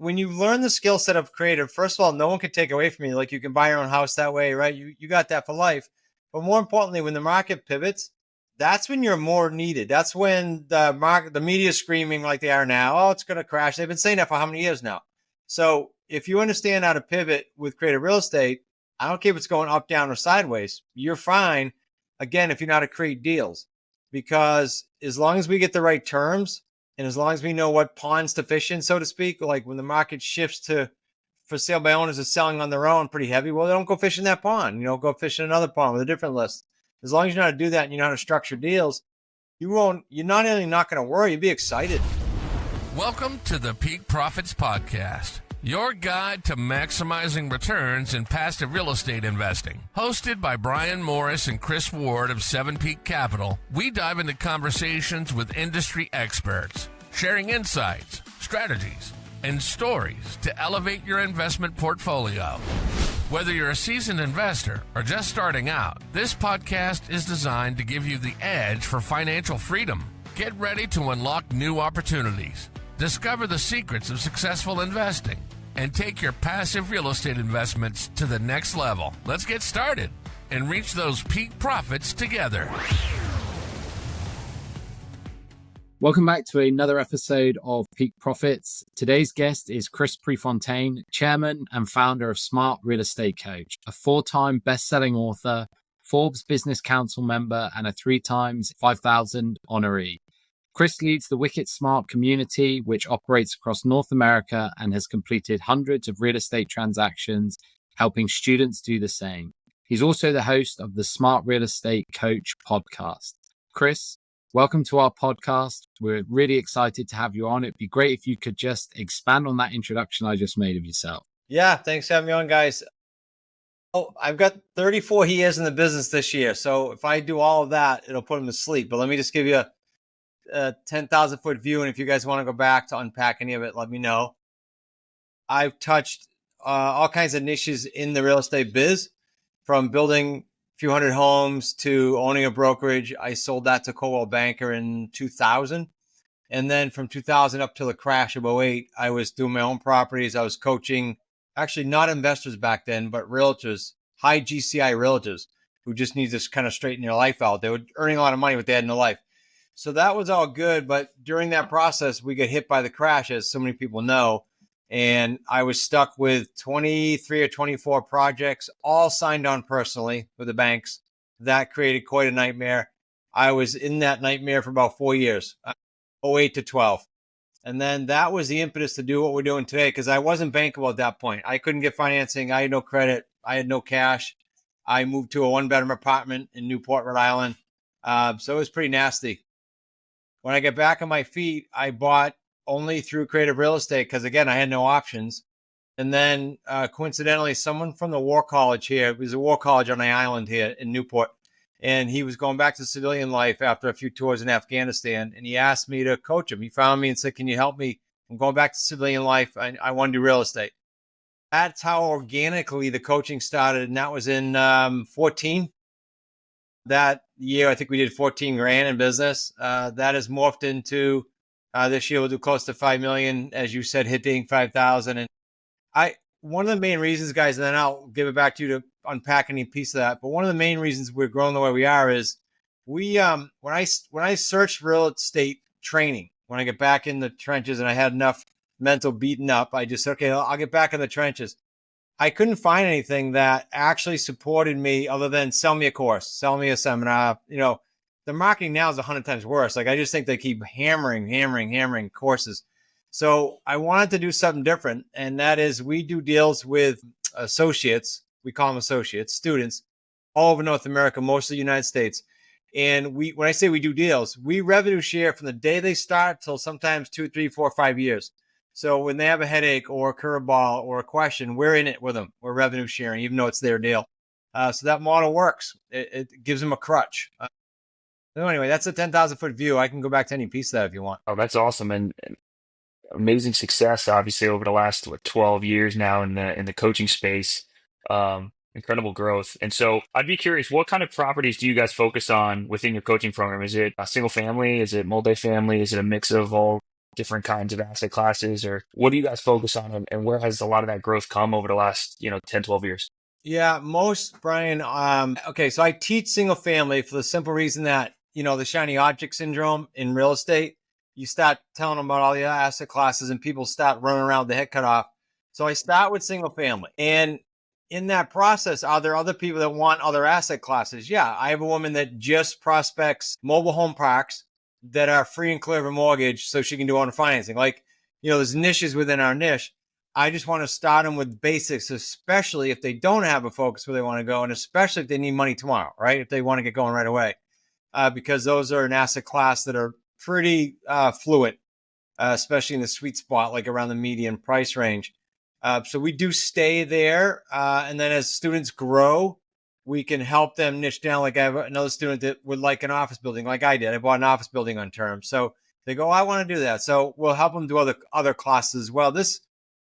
when you learn the skill set of creative, first of all, no one can take away from you. Like you can buy your own house that way, right? You got that for life. But more importantly, when the market pivots, that's when you're more needed. That's when the media is screaming like they are now. Oh, it's going to crash. They've been saying that for how many years now? So if you understand how to pivot with creative real estate, I don't care if it's going up, down, or sideways. You're fine. Again, if you know how to create deals, because as long as we get the right terms and as long as we know what pond's to fish in, so to speak, like when the market shifts to for sale by owners is selling on their own pretty heavy, well, they don't go fish in that pond. Go fish in another pond with a different list. As long as you know how to do that and you know how to structure deals, you're not only not going to worry, you'll be excited. Welcome to the Peak Profits Podcast, your guide to maximizing returns in passive real estate investing. Hosted by Brian Morris and Chris Ward of 7 Peak Capital, we dive into conversations with industry experts, sharing insights, strategies, and stories to elevate your investment portfolio. Whether you're a seasoned investor or just starting out, this podcast is designed to give you the edge for financial freedom. Get ready to unlock new opportunities, discover the secrets of successful investing, and take your passive real estate investments to the next level. Let's get started and reach those peak profits together. Welcome back to another episode of Peak Profits. Today's guest is Chris Prefontaine, chairman and founder of Smart Real Estate Coach, a 4-time best-selling author, Forbes Business Council member, and a 3 times 5,000 honoree. Chris leads the Wicked Smart community, which operates across North America and has completed hundreds of real estate transactions, helping students do the same. He's also the host of the Smart Real Estate Coach podcast. Chris, welcome to our podcast. We're really excited to have you on. It'd be great if you could just expand on that introduction I just made of yourself. Yeah, thanks for having me on, guys. Oh, I've got 34 years in the business this year. So if I do all of that, it'll put them to sleep. But let me just give you a 10,000 foot view. And if you guys want to go back to unpack any of it, let me know. I've touched all kinds of niches in the real estate biz, from building a few hundred homes to owning a brokerage. I sold that to Coldwell Banker in 2000. And then from 2000 up to the crash of 08, I was doing my own properties. I was coaching, actually not investors back then, but realtors, high GCI realtors who just need to kind of straighten their life out. They were earning a lot of money, but they had no life. So that was all good. But during that process, we got hit by the crash, as so many people know. And I was stuck with 23 or 24 projects, all signed on personally with the banks. That created quite a nightmare. I was in that nightmare for about 4 years, 08 to 12. And then that was the impetus to do what we're doing today, because I wasn't bankable at that point. I couldn't get financing. I had no credit. I had no cash. I moved to a 1-bedroom apartment in Newport, Rhode Island. So it was pretty nasty. When I get back on my feet, I bought only through creative real estate because, again, I had no options. And then coincidentally, someone from the War College here, it was a War College on the island here in Newport, and he was going back to civilian life after a few tours in Afghanistan, and he asked me to coach him. He found me and said, can you help me? I'm going back to civilian life. I want to do real estate. That's how organically the coaching started, and that was in 14. That year, I think we did 14 grand in business. That has morphed into this year we'll do close to 5 million, as you said, hitting 5,000. And one of the main reasons, guys, and then I'll give it back to you to unpack any piece of that. But one of the main reasons we're growing the way we are is we when I searched real estate training, when I get back in the trenches and I had enough mental beaten up, I just said, okay, I'll get back in the trenches. I couldn't find anything that actually supported me other than sell me a course, sell me a seminar. The marketing now is 100 times worse. Like, I just think they keep hammering courses. So I wanted to do something different. And that is, we do deals with associates. We call them associates, students all over North America, most of the United States. And when I say we do deals, we revenue share from the day they start till sometimes 2, 3, 4, 5 years. So when they have a headache or a curveball or a question, we're in it with them. We're revenue sharing, even though it's their deal. So that model works. It gives them a crutch. So anyway, that's a 10,000 foot view. I can go back to any piece of that if you want. Oh, that's awesome. And amazing success, obviously, over the last 12 years now in the coaching space. Incredible growth. And so I'd be curious, what kind of properties do you guys focus on within your coaching program? Is it a single family? Is it multifamily? Is it a mix of all different kinds of asset classes, or what do you guys focus on, and where has a lot of that growth come over the last, 10, 12 years? Yeah, most Brian. Okay, so I teach single family for the simple reason that the shiny object syndrome in real estate. You start telling them about all the asset classes, and people start running around with the head cut off. So I start with single family, and in that process, are there other people that want other asset classes? Yeah, I have a woman that just prospects mobile home parks that are free and clear of a mortgage, so she can do owner financing. Like, there's niches within our niche. I just want to start them with basics, especially if they don't have a focus where they want to go, and especially if they need money tomorrow, right? If they want to get going right away, because those are an asset class that are pretty fluid, especially in the sweet spot, like around the median price range. So we do stay there. And then as students grow, we can help them niche down. Like I have another student that would like an office building, like I did. I bought an office building on terms. So they go, I want to do that. So we'll help them do other classes as well. This,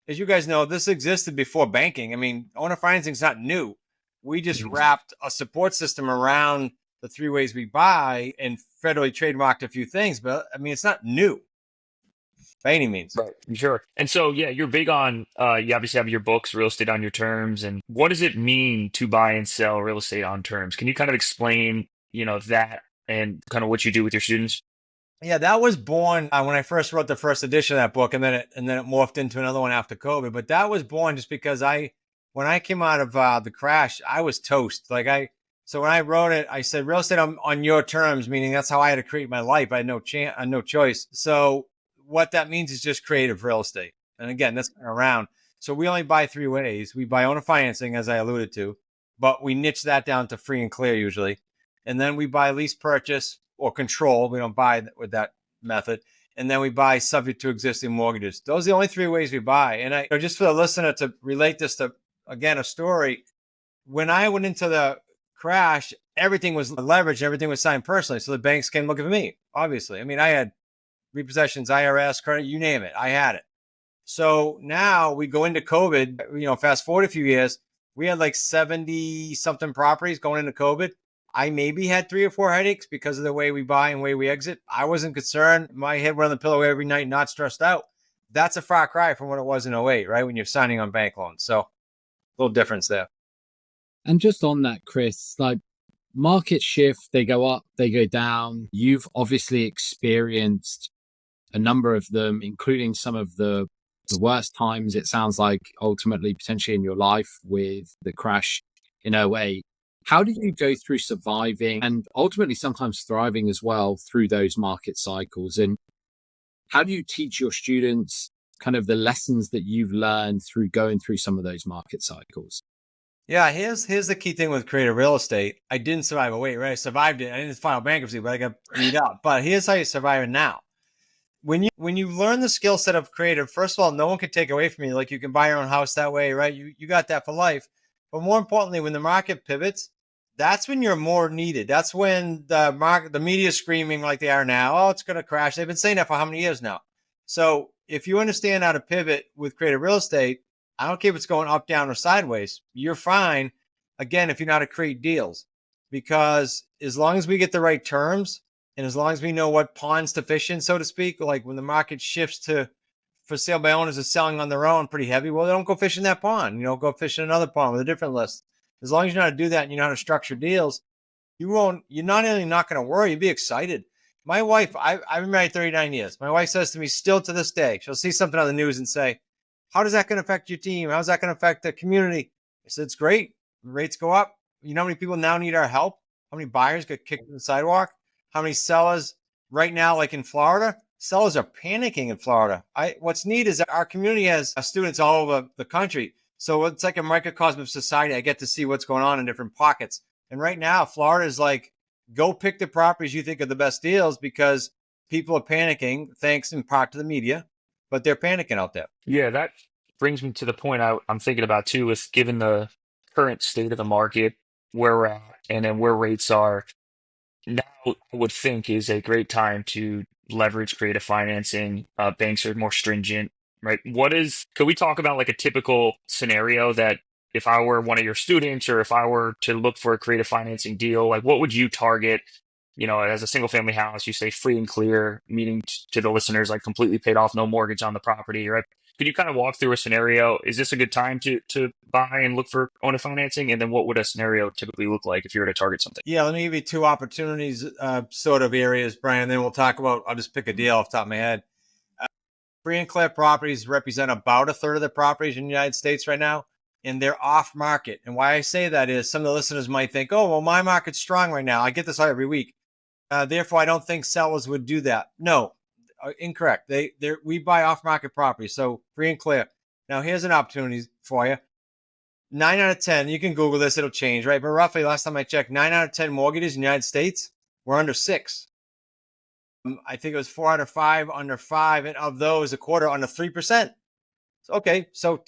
as you guys know, this existed before banking. I mean, owner financing is not new. We just wrapped a support system around the three ways we buy and federally trademarked a few things. But I mean, it's not new by any means. Right, sure. And so, yeah, you're big on, you obviously have your books, Real Estate on Your Terms. And what does it mean to buy and sell real estate on terms? Can you kind of explain, that and kind of what you do with your students? Yeah, that was born when I first wrote the first edition of that book, and then it morphed into another one after COVID. But that was born just because when I came out of the crash, I was toast. So when I wrote it, I said real estate on your terms, meaning that's how I had to create my life. I had no choice. So what that means is just creative real estate. And again, that's been around. So we only buy three ways. We buy owner financing, as I alluded to, but we niche that down to free and clear usually. And then we buy lease purchase or control. We don't buy with that method. And then we buy subject to existing mortgages. Those are the only three ways we buy. And just for the listener to relate this to, again, a story, when I went into the crash, everything was leveraged, everything was signed personally. So the banks came looking for me, obviously. I mean, I had repossessions, IRS, credit, you name it. I had it. So now we go into COVID, fast forward a few years, we had like 70 something properties going into COVID. I maybe had 3 or 4 headaches because of the way we buy and way we exit. I wasn't concerned. My head went on the pillow every night, not stressed out. That's a far cry from what it was in 08, right? When you're signing on bank loans. So a little difference there. And just on that, Chris, like market shift, they go up, they go down. You've obviously experienced a number of them, including some of the worst times, it sounds like, ultimately, potentially in your life with the crash in 08. How did you go through surviving and ultimately sometimes thriving as well through those market cycles? And how do you teach your students kind of the lessons that you've learned through going through some of those market cycles? Yeah, here's the key thing with creative real estate. I didn't survive 08, right? I survived it. I didn't file bankruptcy, but I got beat up. But here's how you survive it now. When you learn the skill set of creative, first of all, no one can take away from you. Like you can buy your own house that way, right? You got that for life. But more importantly, when the market pivots, that's when you're more needed. That's when the media is screaming like they are now. Oh, it's going to crash. They've been saying that for how many years now? So if you understand how to pivot with creative real estate, I don't care if it's going up, down, or sideways. You're fine. Again, if you know how to create deals, because as long as we get the right terms, and as long as we know what pond's to fish in, so to speak, like when the market shifts to for sale by owners is selling on their own pretty heavy, well, they don't go fish in that pond. Go fish in another pond with a different list. As long as you know how to do that and you know how to structure deals, you're not only not going to worry, you'll be excited. My wife, I've been married 39 years. My wife says to me still to this day, she'll see something on the news and say, how does that going to affect your team? How's that going to affect the community? I said, it's great. Rates go up. You know how many people now need our help? How many buyers get kicked in the sidewalk? How many sellers right now, like in Florida, sellers are panicking in Florida. What's neat is that our community has students all over the country. So it's like a microcosm of society. I get to see what's going on in different pockets. And right now, Florida is like, go pick the properties you think are the best deals because people are panicking, thanks in part to the media, but they're panicking out there. Yeah, that brings me to the point I'm thinking about too, is given the current state of the market, where we're at, and then where rates are now, I would think is a great time to leverage creative financing. Banks are more stringent, right? Could we talk about like a typical scenario that if I were one of your students or if I were to look for a creative financing deal, like what would you target as a single family house, you say free and clear, meaning to the listeners, like completely paid off, no mortgage on the property, right? Could you kind of walk through a scenario? Is this a good time to buy and look for owner financing? And then what would a scenario typically look like if you were to target something? Yeah, let me give you two opportunities, sort of areas, Brian. Then we'll talk about, I'll just pick a deal off the top of my head. Free and clear properties represent about a third of the properties in the United States right now, and they're off market. And why I say that is some of the listeners might think, oh, well, my market's strong right now. I get this every week. Therefore, I don't think sellers would do that. No, incorrect. We buy off market properties, so free and clear. Now, here's an opportunity for you. 9 out of 10, you can Google this, it'll change, right? But roughly, last time I checked, 9 out of 10 mortgages in the United States were under 6. I think it was 4 out of 5 under 5, and of those, a quarter under 3%. Okay, so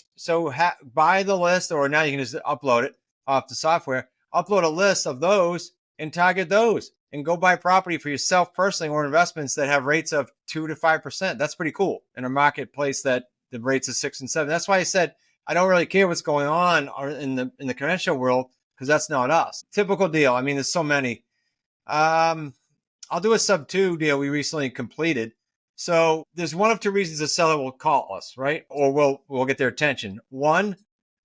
buy the list, or now you can just upload it off the software. Upload a list of those and target those, and go buy property for yourself personally or investments that have rates of 2 to 5%. That's pretty cool in a marketplace that the rates of 6 and 7. That's why I said I don't really care what's going on in the conventional world, because that's not us. Typical deal. I mean, there's so many. I'll do a sub 2 deal we recently completed. So there's one of two reasons a seller will call us, right? Or we'll get their attention. One,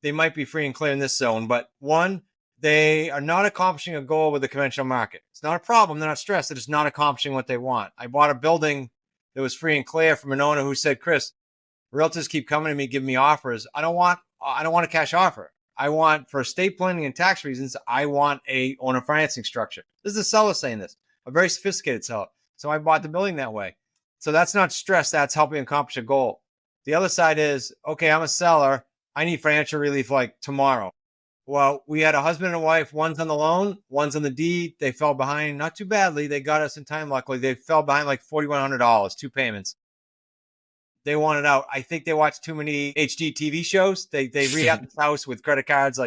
they might be free and clear in this zone, but one, they are not accomplishing a goal with the conventional market. It's not a problem. They're not stressed. They're just not accomplishing what they want. I bought a building that was free and clear from an owner who said, Chris, realtors keep coming to me, giving me offers. I don't want a cash offer. I want, for estate planning and tax reasons, I want a owner financing structure. This is a seller saying this, a very sophisticated seller. So I bought the building that way. So that's not stress. That's helping accomplish a goal. The other side is, okay, I'm a seller. I need financial relief like tomorrow. Well, we had a husband and a wife. One's on the loan, one's on the deed. They fell behind, not too badly. They got us in time, luckily. They fell behind like $4,100, 2 payments. They wanted out. I think they watched too many HD TV shows. They rehabbed the house with credit cards.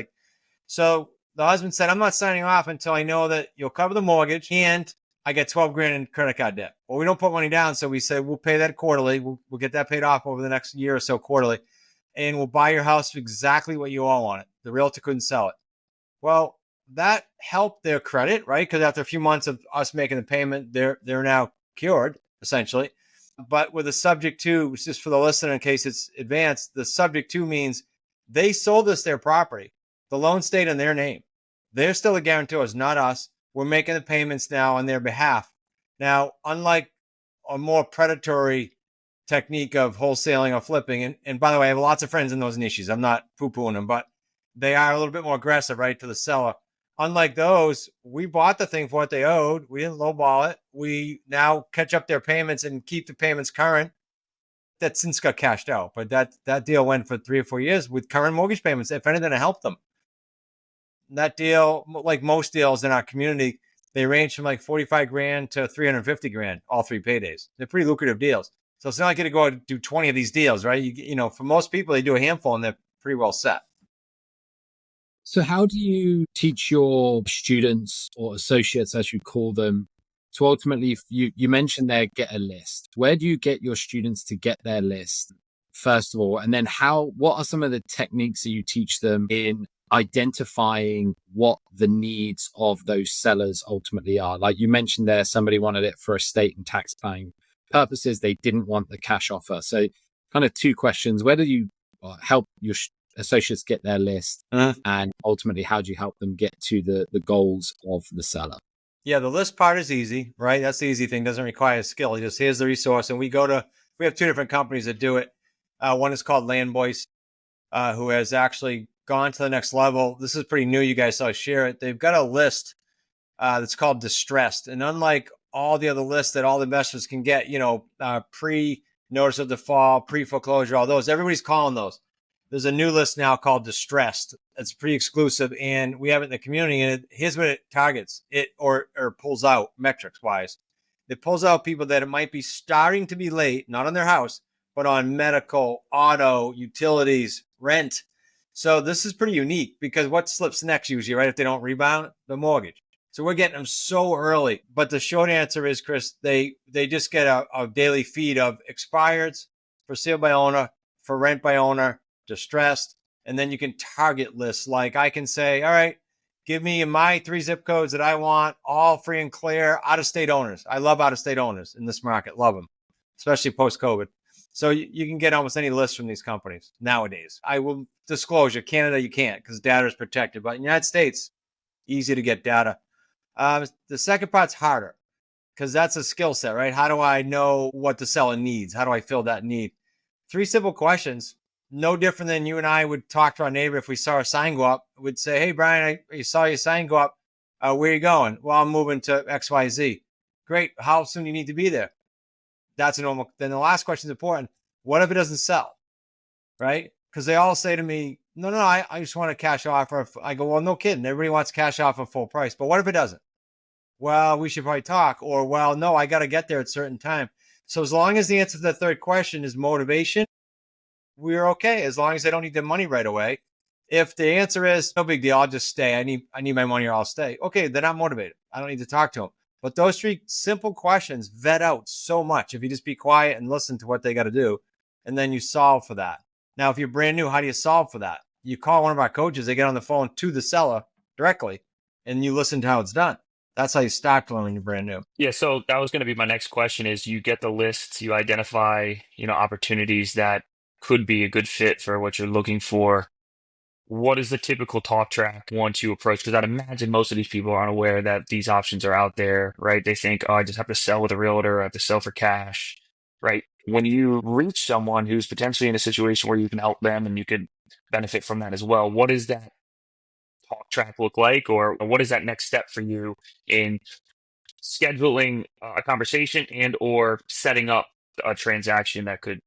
So the husband said, I'm not signing off until I know that you'll cover the mortgage and I get 12 grand in credit card debt. Well, we don't put money down. So we said, we'll pay that quarterly. We'll get that paid off over the next year or so quarterly. And we'll buy your house for exactly what you owe on it. The realtor couldn't sell it. Well, that helped their credit, right? Because after a few months of us making the payment, they're now cured, essentially. But with a subject to, just for the listener in case it's advanced, the subject to means they sold us their property. The loan stayed in their name. They're still the guarantors, not us. We're making the payments now on their behalf. Now, unlike a more predatory technique of wholesaling or flipping, and by the way, I have lots of friends in those niches. I'm not poo-pooing them, but they are a little bit more aggressive, right, to the seller. Unlike those, we bought the thing for what they owed. We didn't lowball it. We now catch up their payments and keep the payments current. That since got cashed out, but that deal went for 3 or 4 years with current mortgage payments. If anything, it helped them. That deal, like most deals in our community, they range from like 45 grand to 350 grand, all 3 paydays. They're pretty lucrative deals. So it's not like you're going to go do 20 of these deals, right? You know, for most people, they do a handful and they're pretty well set. So how do you teach your students or associates, as you call them, to ultimately, you mentioned there, get a list. Where do you get your students to get their list, first of all? And then what are some of the techniques that you teach them in identifying what the needs of those sellers ultimately are? Like you mentioned there, somebody wanted it for estate and tax planning purposes. They didn't want the cash offer. So kind of 2 questions. Where do you help your associates get their list, and ultimately how do you help them get to the goals of the seller? Yeah, the list part is easy, right? That's the easy thing. Doesn't require skill. Just here's the resource, and we have 2 different companies that do it. One is called Landboys, who has actually gone to the next level. This is pretty new. You guys saw share it. They've got a list that's called Distressed, and unlike all the other lists that all the investors can get, pre-notice of default, pre-foreclosure, all those, everybody's calling those. There's a new list now called Distressed. It's pretty exclusive, and we have it in the community. And here's what it targets: it or pulls out metrics wise. It pulls out people that it might be starting to be late, not on their house, but on medical, auto, utilities, rent. So this is pretty unique because what slips next usually, right? If they don't rebound, the mortgage. So we're getting them so early. But the short answer is, Chris, they just get a daily feed of expireds, for sale by owner, for rent by owner, distressed, and then you can target lists. Like I can say, all right, Give me my 3 zip codes that I want, all free and clear, out-of-state owners. I love out-of-state owners in this market. Love them, especially post-COVID. So you can get almost any list from these companies nowadays. I will disclosure, Canada, you can't because data is protected. But in the United States, easy to get data. The second part's harder because that's a skill set, right? How do I know what the seller needs? How do I fill that need? 3 simple questions. No different than you and I would talk to our neighbor if we saw a sign go up. We'd say, hey, Brian, I saw your sign go up. Where are you going? Well, I'm moving to XYZ. Great. How soon do you need to be there? That's a normal. Then the last question is important. What if it doesn't sell? Right? Because they all say to me, no, I just want a cash offer. I go, well, no kidding. Everybody wants cash offer full price. But what if it doesn't? Well, we should probably talk. Or, well, no, I got to get there at a certain time. So as long as the answer to the third question is motivation, we're okay. As long as they don't need the money right away. If the answer is no big deal, I'll just stay. I need my money or I'll stay. Okay, they're not motivated. I don't need to talk to them. But those 3 simple questions vet out so much if you just be quiet and listen to what they got to do, and then you solve for that. Now, if you're brand new, how do you solve for that? You call one of our coaches, they get on the phone to the seller directly, and you listen to how it's done. That's how you start to learn when you're brand new. Yeah, so that was going to be my next question is you get the lists, you identify, opportunities that could be a good fit for what you're looking for. What is the typical talk track once you approach? Because I'd imagine most of these people aren't aware that these options are out there, right? They think, oh, I just have to sell with a realtor, I have to sell for cash, right? When you reach someone who's potentially in a situation where you can help them and you could benefit from that as well, what does that talk track look like? Or what is that next step for you in scheduling a conversation and or setting up a transaction that could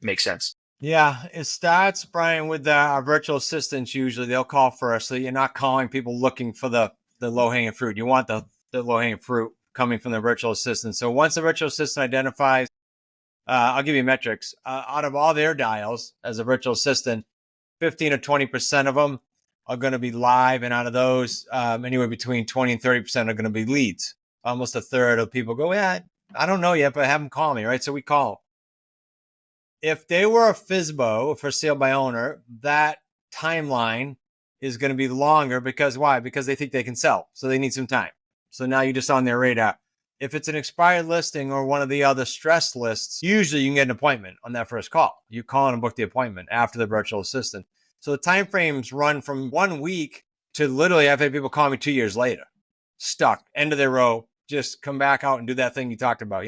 make sense? Yeah, it starts, Brian, with our virtual assistants. Usually they'll call first. So you're not calling people looking for the low-hanging fruit. You want the low-hanging fruit coming from the virtual assistant. So once the virtual assistant identifies, I'll give you metrics. Out of all their dials as a virtual assistant, 15 or 20% of them are going to be live. And out of those, anywhere between 20 and 30% are going to be leads. Almost a third of people go, yeah, I don't know yet, but have them call me, right? So we call. If they were a FSBO, for sale by owner, that timeline is going to be longer because why? Because they think they can sell. So they need some time. So now you're just on their radar. If it's an expired listing or one of the other stress lists, usually you can get an appointment on that first call. You call and book the appointment after the virtual assistant. So the time frames run from 1 week to literally, I've had people call me 2 years later, stuck, end of their row, just come back out and do that thing you talked about.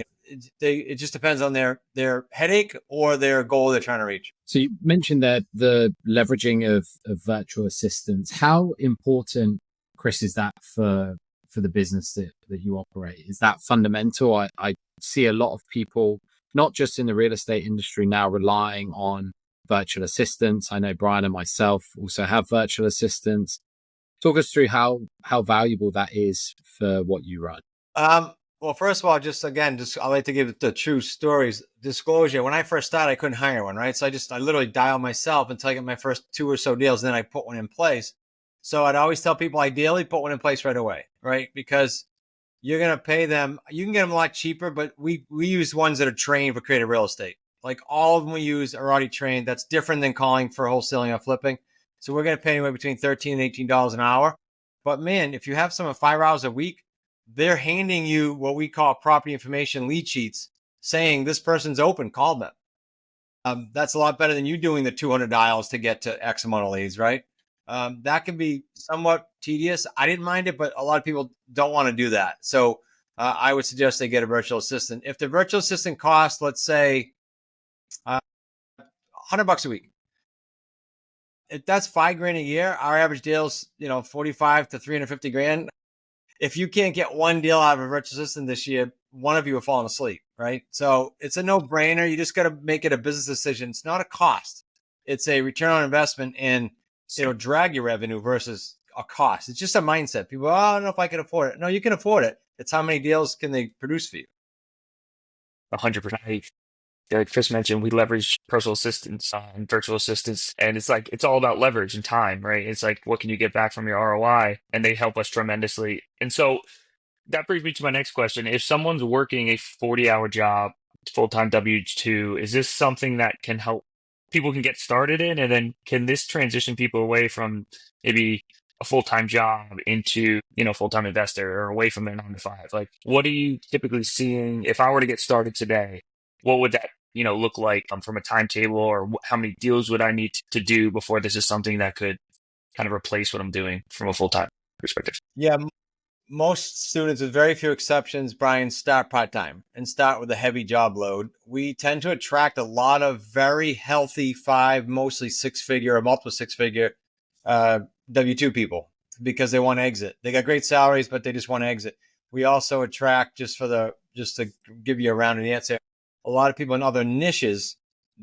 It just depends on their headache or their goal they're trying to reach. So you mentioned that the leveraging of virtual assistants. How important, Chris, is that for the business that you operate? Is that fundamental? I see a lot of people, not just in the real estate industry now, relying on virtual assistants. I know Brian and myself also have virtual assistants. Talk us through how valuable that is for what you run. Well, first of all, I like to give the true stories. Disclosure. When I first started, I couldn't hire one, right? So I literally dial myself until I get my first 2 or so deals. And then I put one in place. So I'd always tell people, ideally, put one in place right away, right? Because you're going to pay them. You can get them a lot cheaper, but we use ones that are trained for creative real estate. Like all of them we use are already trained. That's different than calling for wholesaling or flipping. So we're going to pay anywhere between $13 and $18 an hour. But man, if you have someone 5 hours a week, they're handing you what we call property information lead sheets saying this person's open, call them. That's a lot better than you doing the 200 dials to get to X amount of leads, right? That can be somewhat tedious. I didn't mind it, but a lot of people don't want to do that. So I would suggest they get a virtual assistant. If the virtual assistant costs, let's say, $100 a week, if that's $5,000 a year, our average deal's 45 to 350 grand. If you can't get one deal out of a virtual assistant this year, one of you are falling asleep, right? So it's a no-brainer. You just got to make it a business decision. It's not a cost. It's a return on investment, and it'll drag your revenue versus a cost. It's just a mindset. People, I don't know if I can afford it. No, you can afford it. It's how many deals can they produce for you? 100%. Like Chris mentioned, we leverage personal assistants and virtual assistants, and it's all about leverage and time, right? It's like, what can you get back from your ROI? And they help us tremendously. And so that brings me to my next question. If someone's working a 40-hour job, full-time W-2, is this something that can help people can get started in? And then can this transition people away from maybe a full-time job into, full-time investor or away from their 9 to 5? Like, what are you typically seeing? If I were to get started today, what would that, look like from a timetable, or how many deals would I need to do before this is something that could kind of replace what I'm doing from a full-time perspective? Yeah, most students, with very few exceptions, Brian, start part-time and start with a heavy job load. We tend to attract a lot of very healthy mostly six-figure or multiple six-figure W-2 people because they want to exit. They got great salaries, but they just want to exit. We also attract, just to give you a rounded answer, a lot of people in other niches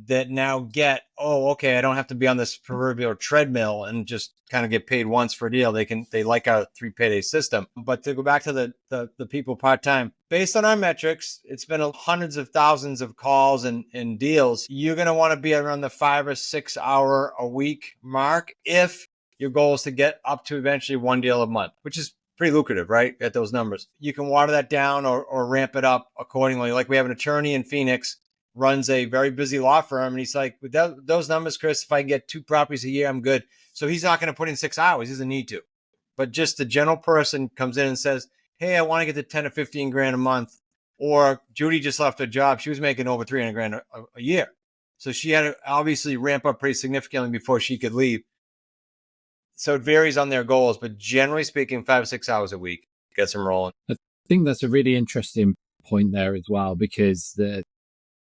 that now get, oh, okay, I don't have to be on this proverbial treadmill and just kind of get paid once for a deal. They like our 3 payday system. But to go back to the people part-time, based on our metrics, it's been hundreds of thousands of calls and deals. You're going to want to be around the 5 or 6 hour a week mark if your goal is to get up to eventually 1 deal a month, which is pretty lucrative, right? At those numbers. You can water that down or ramp it up accordingly. Like we have an attorney in Phoenix, runs a very busy law firm. And he's like, with those numbers, Chris, if I can get 2 properties a year, I'm good. So he's not going to put in 6 hours. He doesn't need to. But just the general person comes in and says, hey, I want to get to 10 or 15 grand a month. Or Judy just left her job. She was making over 300 grand a year. So she had to obviously ramp up pretty significantly before she could leave. So it varies on their goals, but generally speaking, 5 or 6 hours a week gets them rolling. I think that's a really interesting point there as well, because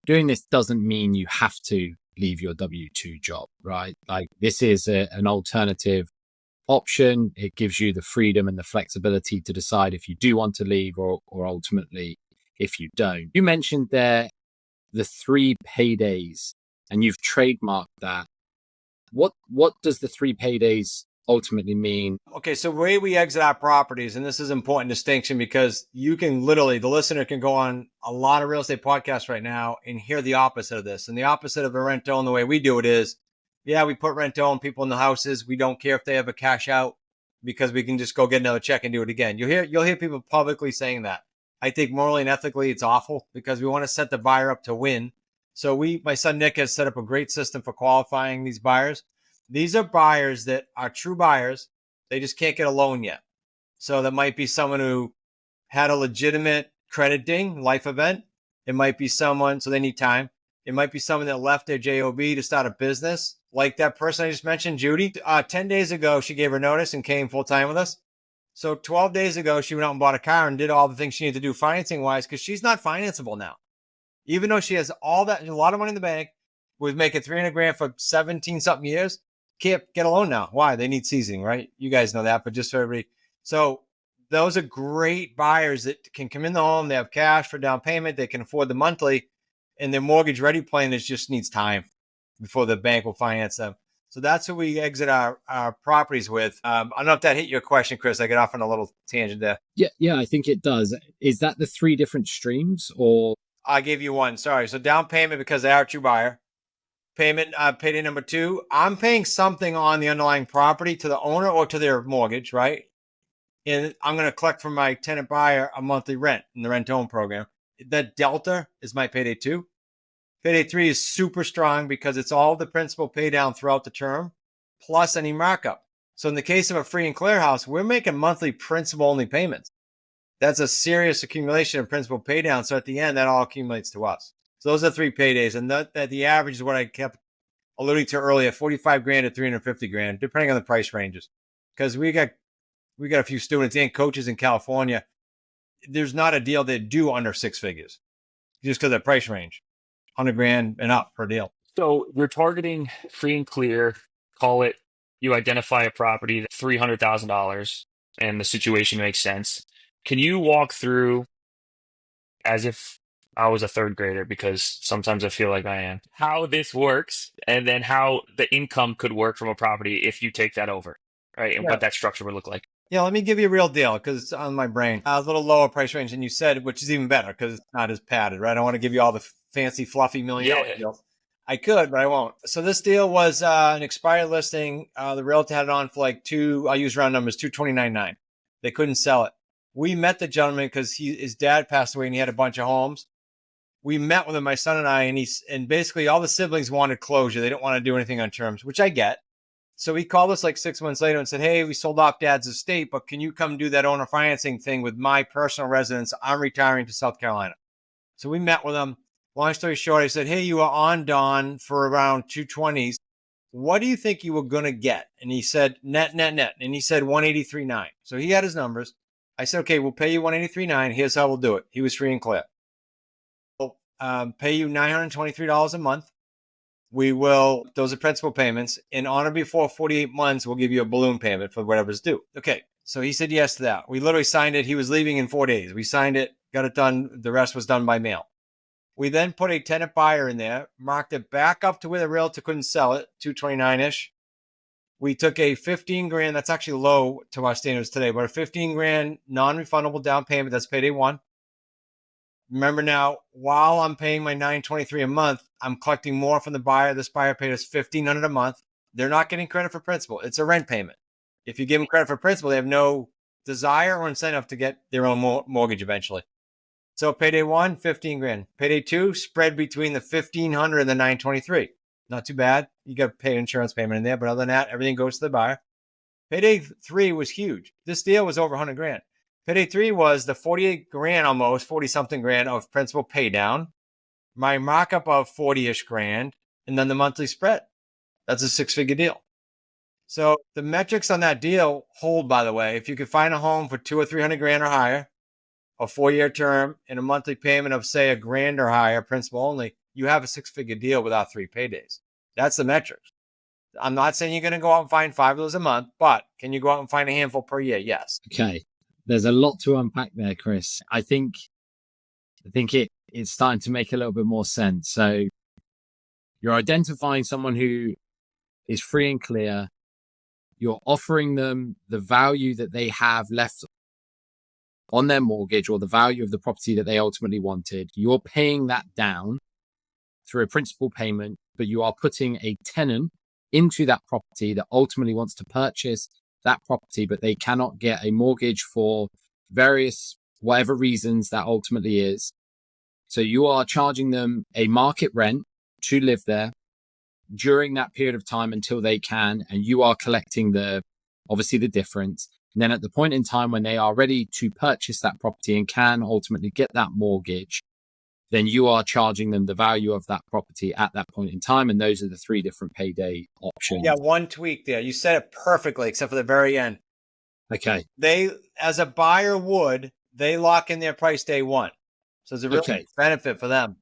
doing this doesn't mean you have to leave your W-2 job, right? Like, this is an alternative option. It gives you the freedom and the flexibility to decide if you do want to leave or ultimately if you don't. You mentioned there the 3 paydays, and you've trademarked that. What does the 3 paydays ultimately mean? Okay, so the way we exit our properties, and this is an important distinction because you can literally, the listener can go on a lot of real estate podcasts right now and hear the opposite of this. And the opposite of a rent own, the way we do it is, yeah, we put rent own people in the houses. We don't care if they have a cash out because we can just go get another check and do it again. You'll hear people publicly saying that. I think morally and ethically it's awful because we want to set the buyer up to win. So my son Nick has set up a great system for qualifying these buyers. These are buyers that are true buyers. They just can't get a loan yet. So that might be someone who had a legitimate credit ding, life event. It might be someone, so they need time. It might be someone that left their JOB to start a business, like that person I just mentioned, Judy. 10 days ago, she gave her notice and came full time with us. So 12 days ago, she went out and bought a car and did all the things she needed to do financing-wise because she's not financeable now. Even though she has all that, a lot of money in the bank, was making 300 grand for 17 something years, can't get a loan now. Why? They need seasoning, right? You guys know that, but just for everybody. So those are great buyers that can come in the home. They have cash for down payment. They can afford the monthly, and their mortgage ready plan just needs time before the bank will finance them. So that's who we exit our properties with. I don't know if that hit your question, Chris. I got off on a little tangent there. Yeah, I think it does. Is that the 3 different streams, or? I gave you one. Sorry. So down payment because they are a true buyer. Payment, payday number 2, I'm paying something on the underlying property to the owner or to their mortgage, right? And I'm going to collect from my tenant buyer a monthly rent in the rent-own program. That delta is my payday 2. Payday 3 is super strong because it's all the principal pay down throughout the term, plus any markup. So in the case of a free and clear house, we're making monthly principal-only payments. That's a serious accumulation of principal pay down. So at the end, that all accumulates to us. So those are 3 paydays. And that the average is what I kept alluding to earlier, 45 grand to 350 grand, depending on the price ranges. Because we got a few students and coaches in California. There's not a deal they do under 6 figures just because of the price range, 100 grand and up per deal. So you're targeting free and clear, call it, you identify a property that's $300,000 and the situation makes sense. Can you walk through, as if I was a 3rd grader, because sometimes I feel like I am, how this works and then how the income could work from a property if you take that over, right? And what that structure would look like? Yeah, let me give you a real deal because it's on my brain. A little lower price range than you said, which is even better because it's not as padded, right? I don't want to give you all the fancy, fluffy $1 million deals. I could, but I won't. So this deal was an expired listing. The realtor had it on for like I'll use round numbers, $229,900. They couldn't sell it. We met the gentleman because his dad passed away and he had a bunch of homes. We met with him, my son and I, and basically all the siblings wanted closure. They didn't want to do anything on terms, which I get. So he called us like 6 months later and said, hey, we sold off dad's estate, but can you come do that owner financing thing with my personal residence? I'm retiring to South Carolina. So we met with him. Long story short, I said, hey, you are on Don for around 220s. What do you think you were going to get? And he said, net. And he said 183.9. So he had his numbers. I said, okay, we'll pay you 183.9. Here's how we'll do it. He was free and clear. We'll pay you $923 a month. Those are principal payments. And on or before 48 months, we'll give you a balloon payment for whatever's due. Okay. So he said yes to that. We literally signed it. He was leaving in 4 days. We signed it, got it done. The rest was done by mail. We then put a tenant buyer in there, marked it back up to where the realtor couldn't sell it, 229-ish. We took a 15 grand, that's actually low to our standards today, but a 15 grand non-refundable down payment, that's payday one. Remember now, while I'm paying my $923 a month, I'm collecting more from the buyer. This buyer paid us $1,500 a month. They're not getting credit for principal. It's a rent payment. If you give them credit for principal, they have no desire or incentive to get their own mortgage eventually. So payday one, 15 grand. Payday two, spread between the 1,500 and the 923. Not too bad. You got to pay an insurance payment in there, but other than that, everything goes to the buyer. Payday three was huge. This deal was over 100 grand. Payday three was the 48 grand, almost 40 something grand of principal pay down, my markup of 40-ish grand, and then the monthly spread. That's a 6-figure deal. So the metrics on that deal hold, by the way. If you could find a home for 200 or 300 grand or higher, a 4-year term, and a monthly payment of, say, $1,000 or higher, principal only, you have a 6-figure deal without 3 paydays. That's the metrics. I'm not saying you're going to go out and find 5 of those a month, but can you go out and find a handful per year? Yes. Okay. There's a lot to unpack there, Chris. I think it's starting to make a little bit more sense. So you're identifying someone who is free and clear. You're offering them the value that they have left on their mortgage or the value of the property that they ultimately wanted. You're paying that down through a principal payment, but you are putting a tenant into that property that ultimately wants to purchase that property, but they cannot get a mortgage for various, whatever reasons that ultimately is. So you are charging them a market rent to live there during that period of time until they can, and you are collecting obviously the difference. And then at the point in time when they are ready to purchase that property and can ultimately get that mortgage, then you are charging them the value of that property at that point in time. And those are the 3 different payday options. Yeah, one tweak there. You said it perfectly, except for the very end. Okay. They, as a buyer would, they lock in their price day one. So it's a real benefit for them.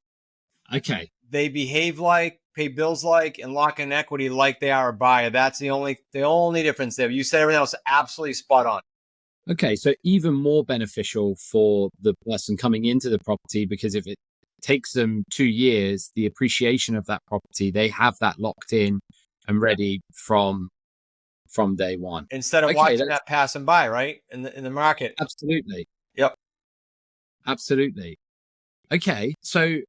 Okay. They behave like, pay bills like, and lock in equity like they are a buyer. That's the only difference there. You said everything else absolutely spot on. Okay, so even more beneficial for the person coming into the property, because if it takes them 2 years, the appreciation of that property, they have that locked in and ready from day one. Instead of watching that passing by, right? In the market. Absolutely. Yep. Absolutely. Okay, so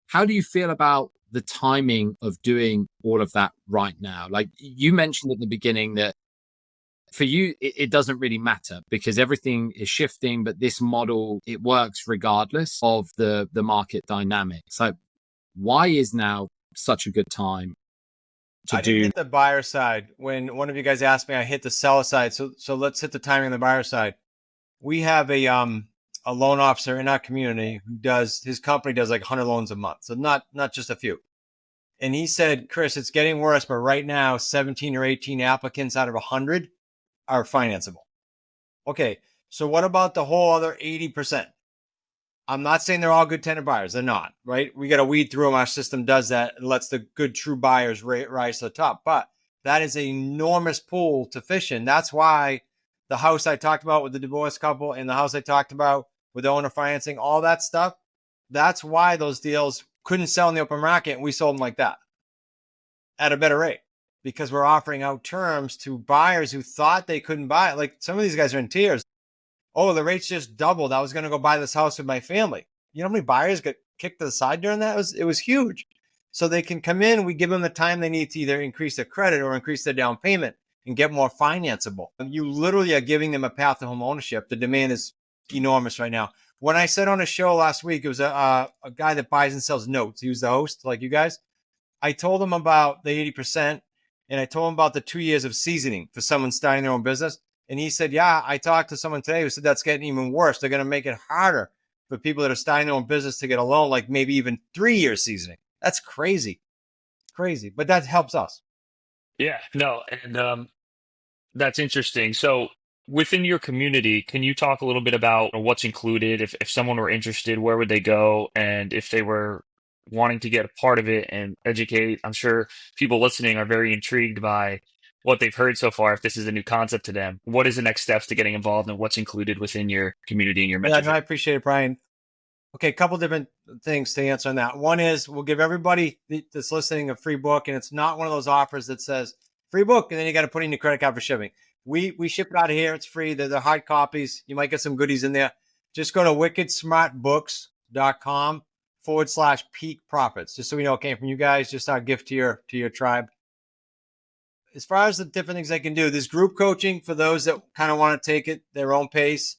how do you feel about the timing of doing all of that right now? Like you mentioned at the beginning that for you, it doesn't really matter because everything is shifting, but this model, it works regardless of the market dynamics. So why is now such a good time to do? I didn't hit the buyer side. When one of you guys asked me, I hit the seller side. So let's hit the timing on the buyer side. We have a loan officer in our community who his company does like 100 loans a month. So not just a few. And he said, Chris, it's getting worse, but right now 17 or 18 applicants out of 100 are financeable. Okay, so what about the whole other 80%? I'm not saying they're all good tenant buyers. They're not, right? We got to weed through them. Our system does that and lets the good, true buyers rise to the top. But that is an enormous pool to fish in. That's why the house I talked about with the divorced couple and the house I talked about with the owner financing, all that stuff, that's why those deals couldn't sell in the open market. And we sold them like that at a better rate because we're offering out terms to buyers who thought they couldn't buy it. Like some of these guys are in tears. Oh, the rates just doubled. I was going to go buy this house with my family. You know how many buyers got kicked to the side during that? It was huge. So they can come in. We give them the time they need to either increase their credit or increase their down payment and get more financeable. You literally are giving them a path to home ownership. The demand is enormous right now. When I said on a show last week, it was a guy that buys and sells notes. He was the host like you guys. I told him about the 80%. And I told him about the 2 years of seasoning for someone starting their own business. And he said, yeah, I talked to someone today who said that's getting even worse. They're going to make it harder for people that are starting their own business to get a loan, like maybe even 3 years seasoning. That's crazy. Crazy. But that helps us. Yeah, no, and that's interesting. So within your community, can you talk a little bit about what's included? If someone were interested, where would they go? And if they were wanting to get a part of it and educate, I'm sure people listening are very intrigued by what they've heard so far. If this is a new concept to them, what is the next steps to getting involved and what's included within your community and your Yeah, no, mentorship? I appreciate it, Brian. Okay, a couple different things to answer on that. One is we'll give everybody that's listening a free book, and it's not one of those offers that says free book, and then you got to put in your credit card for shipping. We ship it out of here. It's free. They're the hard copies. You might get some goodies in there. Just go to wickedsmartbooks.com/peak profits. Just so we know it came from you guys. Just our gift to your tribe. As far as the different things they can do, there's group coaching for those that kind of want to take it their own pace.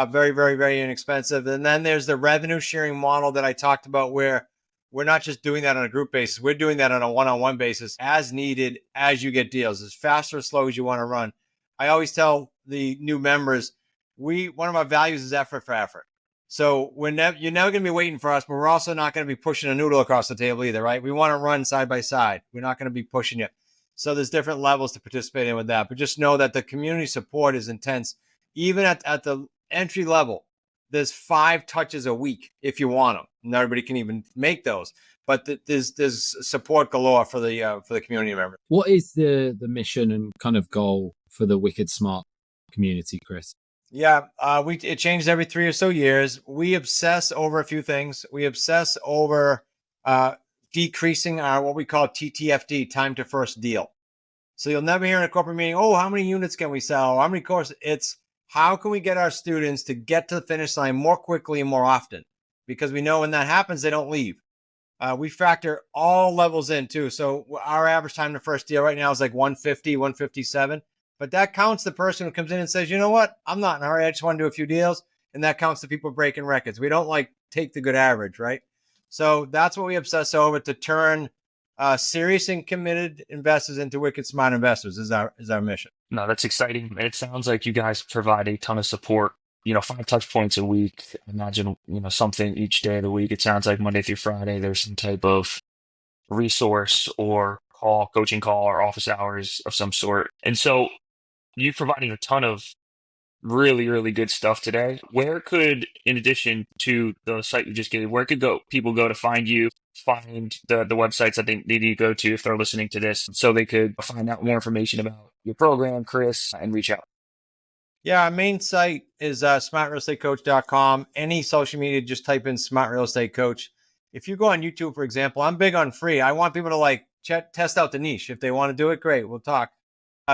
Very, very, very inexpensive. And then there's the revenue sharing model that I talked about, where we're not just doing that on a group basis. We're doing that on a one-on-one basis as needed, as you get deals, as fast or slow as you want to run. I always tell the new members, one of our values is effort for effort. So you're never going to be waiting for us, but we're also not going to be pushing a noodle across the table either, right? We want to run side by side. We're not going to be pushing you. So there's different levels to participate in with that. But just know that the community support is intense. Even at the entry level, there's 5 touches a week if you want them. Not everybody can even make those, but there's support galore for the community members. What is the mission and kind of goal for the Wicked Smart community, Chris? Yeah, it changes every 3 or so years. We obsess over a few things. We obsess over decreasing our what we call TTFD, time to first deal. So you'll never hear in a corporate meeting, oh, how many units can we sell? How many courses? It's how can we get our students to get to the finish line more quickly and more often? Because we know when that happens, they don't leave. We factor all levels in too. So our average time to first deal right now is like 150, 157. But that counts the person who comes in and says, you know what? I'm not in a hurry. I just want to do a few deals. And that counts the people breaking records. We don't like take the good average, right? So that's what we obsess over, to turn serious and committed investors into wicked smart investors is our mission. No, that's exciting. It sounds like you guys provide a ton of support. 5 touch points a week. Imagine, something each day of the week. It sounds like Monday through Friday, there's some type of resource or coaching call or office hours of some sort. And so you provided a ton of really, really good stuff today. Where could, in addition to the site you just gave, where could people go to find you, find the websites that they need to go to if they're listening to this, so they could find out more information about your program, Chris, and reach out? Yeah, our main site is smartrealestatecoach.com. Any social media, just type in Smart Real Estate Coach. If you go on YouTube, for example, I'm big on free. I want people to test out the niche. If they want to do it, great, we'll talk.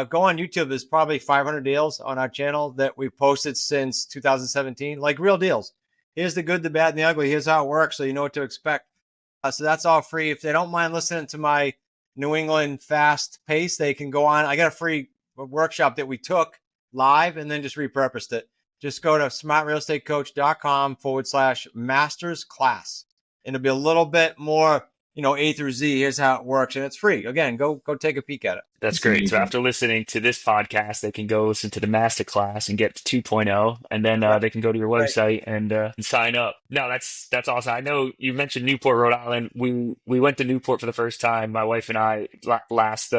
Go on YouTube. There's probably 500 deals on our channel that we've posted since 2017, like real deals. Here's the good, the bad, and the ugly. Here's how it works, so you know what to expect. So that's all free. If they don't mind listening to my New England fast pace, they can go on. I got a free workshop that we took live and then just repurposed it. Just go to smartrealestatecoach.com/masters class. And it'll be a little bit more, A through Z. Here's how it works. And it's free. Again, go take a peek at it. That's great. So after listening to this podcast, they can go listen to the masterclass and get to 2.0, and then they can go to your website and sign up. No, that's awesome. I know you mentioned Newport, Rhode Island. We went to Newport for the first time, my wife and I, last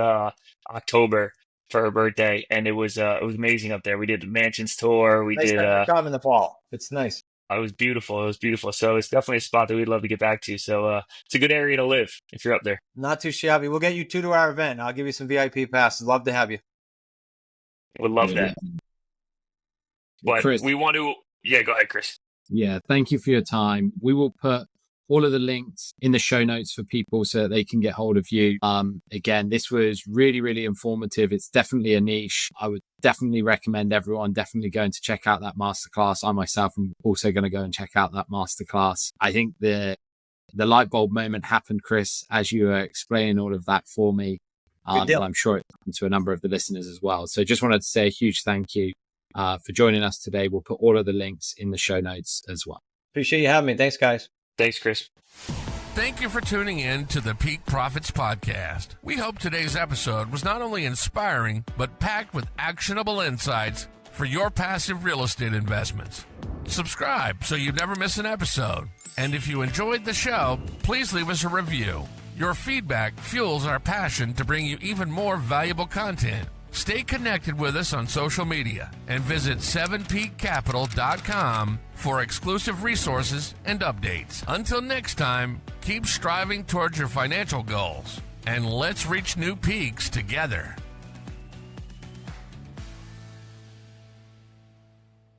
October for her birthday, and it was amazing up there. We did the mansions tour. We Nice did. come in the fall. It's nice. It was beautiful. It was beautiful. So it's definitely a spot that we'd love to get back to. So it's a good area to live if you're up there. Not too shabby. We'll get you 2 to our event. I'll give you some VIP passes. Love to have you. Would love that. But Chris, we want to. Yeah, go ahead, Chris. Yeah, thank you for your time. We will put all of the links in the show notes for people so that they can get hold of you. Again, this was really, really informative. It's definitely a niche. I would definitely recommend everyone definitely going to check out that masterclass. I myself am also going to go and check out that masterclass. I think the light bulb moment happened, Chris, as you were explaining all of that for me. But I'm sure it happened to a number of the listeners as well. So just wanted to say a huge thank you for joining us today. We'll put all of the links in the show notes as well. Appreciate you having me. Thanks, guys. Thanks, Chris. Thank you for tuning in to the Peak Profits Podcast. We hope today's episode was not only inspiring, but packed with actionable insights for your passive real estate investments. Subscribe so you never miss an episode. And if you enjoyed the show, please leave us a review. Your feedback fuels our passion to bring you even more valuable content. Stay connected with us on social media and visit 7peakcapital.com for exclusive resources and updates. Until next time, keep striving towards your financial goals and let's reach new peaks together.